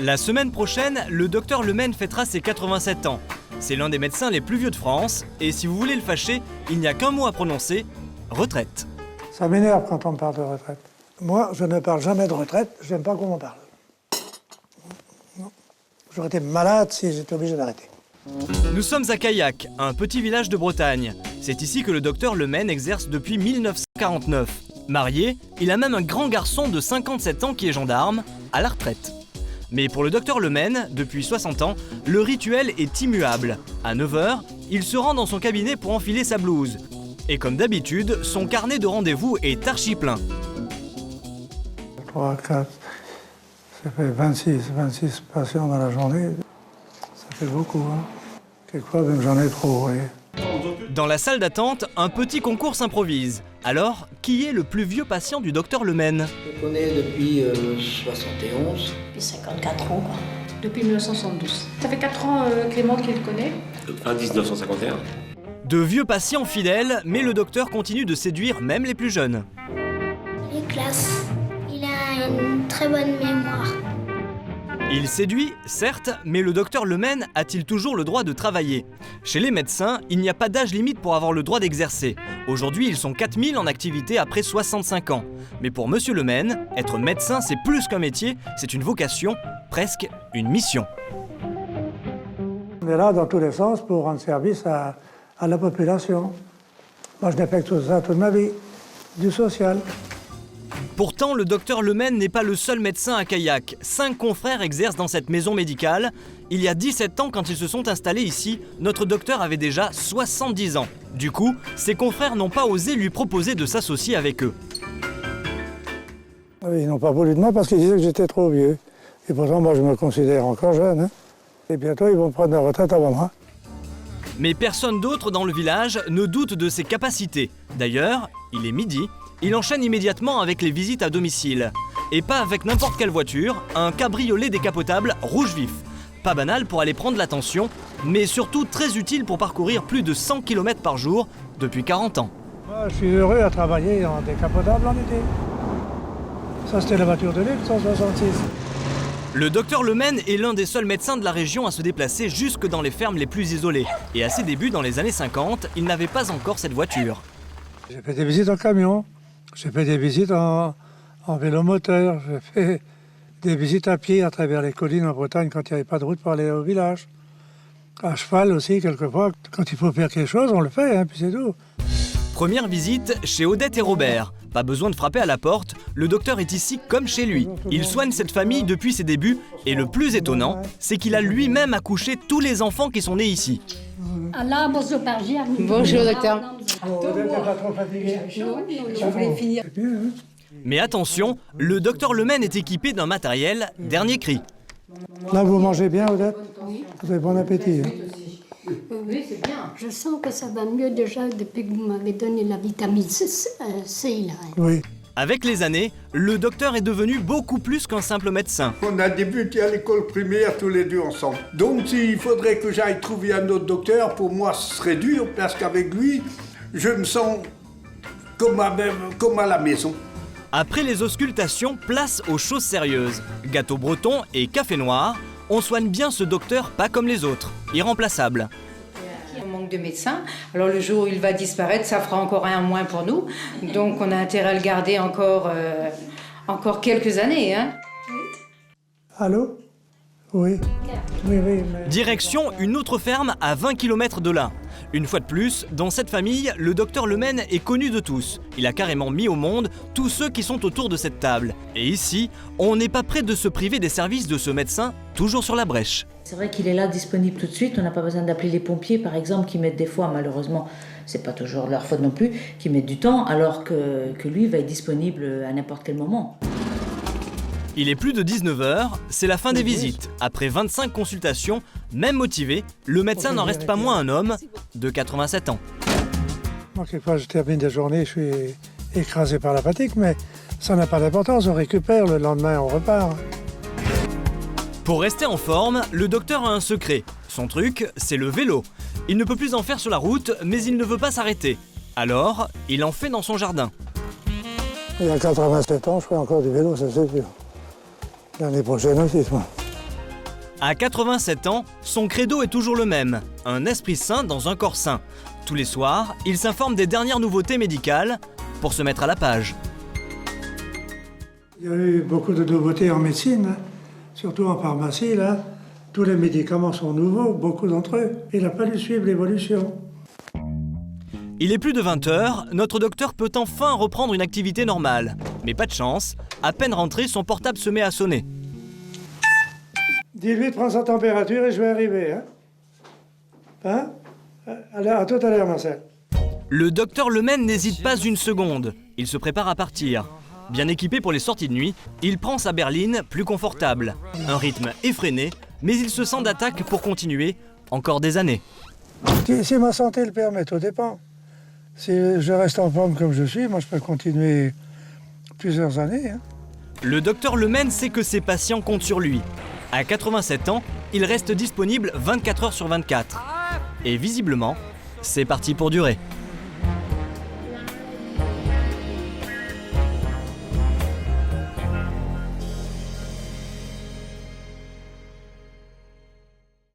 La semaine prochaine, le docteur Lemaine fêtera ses 87 ans. C'est l'un des médecins les plus vieux de France, et si vous voulez le fâcher, il n'y a qu'un mot à prononcer, retraite. Ça m'énerve quand on me parle de retraite. Moi, je ne parle jamais de retraite, j'aime pas qu'on m'en parle. Non. J'aurais été malade si j'étais obligé d'arrêter. Nous sommes à Caillac, un petit village de Bretagne. C'est ici que le docteur Lemaine exerce depuis 1949. Marié, il a même un grand garçon de 57 ans qui est gendarme, à la retraite. Mais pour le docteur Lemaine, depuis 60 ans, le rituel est immuable. À 9 h, il se rend dans son cabinet pour enfiler sa blouse. Et comme d'habitude, son carnet de rendez-vous est archi plein. 3, 4, ça fait 26 patients dans la journée. Ça fait beaucoup, hein. Quelquefois, même j'en ai trop, oui. Dans la salle d'attente, un petit concours s'improvise. Alors, qui est le plus vieux patient du docteur Lemaine? Je le connais depuis 71. Depuis 54 ans, quoi. Depuis 1972. Ça fait 4 ans, Clément, qu'il le connaît. Fin 1951. De vieux patients fidèles, mais le docteur continue de séduire même les plus jeunes. Il est classe. Il a une très bonne mémoire. Il séduit, certes, mais le docteur Lemaine a-t-il toujours le droit de travailler? Chez les médecins, il n'y a pas d'âge limite pour avoir le droit d'exercer. Aujourd'hui, ils sont 4000 en activité après 65 ans. Mais pour monsieur Lemaine, être médecin, c'est plus qu'un métier, c'est une vocation, presque une mission. On est là dans tous les sens pour rendre service à la population. Moi, je n'ai fait que tout ça toute ma vie, du social. Pourtant, le docteur Lemaine n'est pas le seul médecin à Caillac. 5 confrères exercent dans cette maison médicale. Il y a 17 ans, quand ils se sont installés ici, notre docteur avait déjà 70 ans. Du coup, ses confrères n'ont pas osé lui proposer de s'associer avec eux. Ils n'ont pas voulu de moi parce qu'ils disaient que j'étais trop vieux. Et pourtant, moi, je me considère encore jeune, hein. Et bientôt, ils vont prendre la retraite avant moi. Mais personne d'autre dans le village ne doute de ses capacités. D'ailleurs, il est midi. Il enchaîne immédiatement avec les visites à domicile. Et pas avec n'importe quelle voiture, un cabriolet décapotable rouge vif. Pas banal pour aller prendre l'attention, mais surtout très utile pour parcourir plus de 100 km par jour depuis 40 ans. Moi, je suis heureux à travailler en décapotable en été. Ça, c'était la voiture de luxe, 166. Le docteur Lemaine est l'un des seuls médecins de la région à se déplacer jusque dans les fermes les plus isolées. Et à ses débuts, dans les années 50, il n'avait pas encore cette voiture. J'ai fait des visites en camion. J'ai fait des visites en vélomoteur, j'ai fait des visites à pied à travers les collines en Bretagne quand il n'y avait pas de route pour aller au village. À cheval aussi, quelquefois, quand il faut faire quelque chose, on le fait, hein, puis c'est tout. Première visite chez Odette et Robert. Pas besoin de frapper à la porte, le docteur est ici comme chez lui. Il soigne cette famille depuis ses débuts et le plus étonnant, c'est qu'il a lui-même accouché tous les enfants qui sont nés ici. Allah, bonjour, Bonjour, docteur. Odette n'est pas trop fatiguée. Je voulais finir. C'est bien, hein. Mais attention, le docteur Lemaine est équipé d'un matériel dernier cri. Là, vous mangez bien, Odette? Vous avez bon appétit, hein. Oui, c'est bien. Je sens que ça va mieux déjà depuis que vous m'avez donné la vitamine C, là. Oui. Avec les années, le docteur est devenu beaucoup plus qu'un simple médecin. On a débuté à l'école primaire tous les deux ensemble. Donc s'il faudrait que j'aille trouver un autre docteur, pour moi ce serait dur parce qu'avec lui, je me sens comme à la maison. Après les auscultations, place aux choses sérieuses. Gâteau breton et café noir, on soigne bien ce docteur pas comme les autres, irremplaçable. On manque de médecins. Alors le jour où il va disparaître, ça fera encore un moins pour nous. Donc on a intérêt à le garder encore quelques années, hein. Allô? Oui. Oui, mais... Direction une autre ferme à 20 km de là. Une fois de plus, dans cette famille, le docteur Lemaine est connu de tous. Il a carrément mis au monde tous ceux qui sont autour de cette table. Et ici, on n'est pas prêt de se priver des services de ce médecin, toujours sur la brèche. C'est vrai qu'il est là, disponible tout de suite. On n'a pas besoin d'appeler les pompiers, par exemple, qui mettent des fois, malheureusement, c'est pas toujours leur faute non plus, qui mettent du temps, alors que lui va être disponible à n'importe quel moment. Il est plus de 19 h, c'est la fin des visites. Après 25 consultations, même motivé, le médecin n'en reste pas moins un homme de 87 ans. Moi, quelquefois, je termine des journées, je suis écrasé par la fatigue, mais ça n'a pas d'importance, on récupère, le lendemain, on repart. Pour rester en forme, le docteur a un secret. Son truc, c'est le vélo. Il ne peut plus en faire sur la route, mais il ne veut pas s'arrêter. Alors, il en fait dans son jardin. Il y a 87 ans, je fais encore du vélo, ça c'est sûr. L'année prochaine aussi, moi. À 87 ans, son credo est toujours le même, un esprit sain dans un corps sain. Tous les soirs, il s'informe des dernières nouveautés médicales pour se mettre à la page. Il y a eu beaucoup de nouveautés en médecine, hein, surtout en pharmacie. Là. Tous les médicaments sont nouveaux, beaucoup d'entre eux. Il a fallu suivre l'évolution. Il est plus de 20 h, notre docteur peut enfin reprendre une activité normale. Mais pas de chance, à peine rentré, son portable se met à sonner. Dis-lui de prendre sa température et je vais arriver. Hein? Allez, à tout à l'heure, Marcel. Le docteur Lemaine n'hésite pas une seconde. Il se prépare à partir. Bien équipé pour les sorties de nuit, il prend sa berline plus confortable. Un rythme effréné, mais il se sent d'attaque pour continuer encore des années. Si ma santé le permet, tout dépend. Si je reste en forme comme je suis, moi je peux continuer plusieurs années. Hein. Le docteur Lemaine sait que ses patients comptent sur lui. À 87 ans, il reste disponible 24 h sur 24. Et visiblement, c'est parti pour durer.